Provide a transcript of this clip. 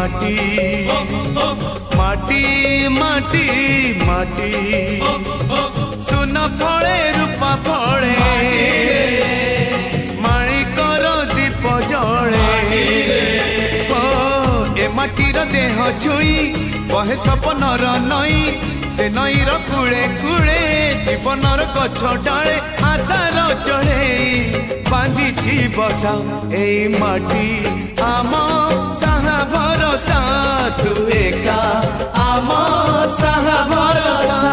माटी माटी माटी माटी सुन फले रूपा फले माणिकर दीप जले ए माटीर देह छुई बहे सपनर नई से नईर कूले कूले जीवनर गछ डाले आशार चढ़े बांधी बसा ए माटी आम साहा भरोसा तू एका आम साहा भरोसा।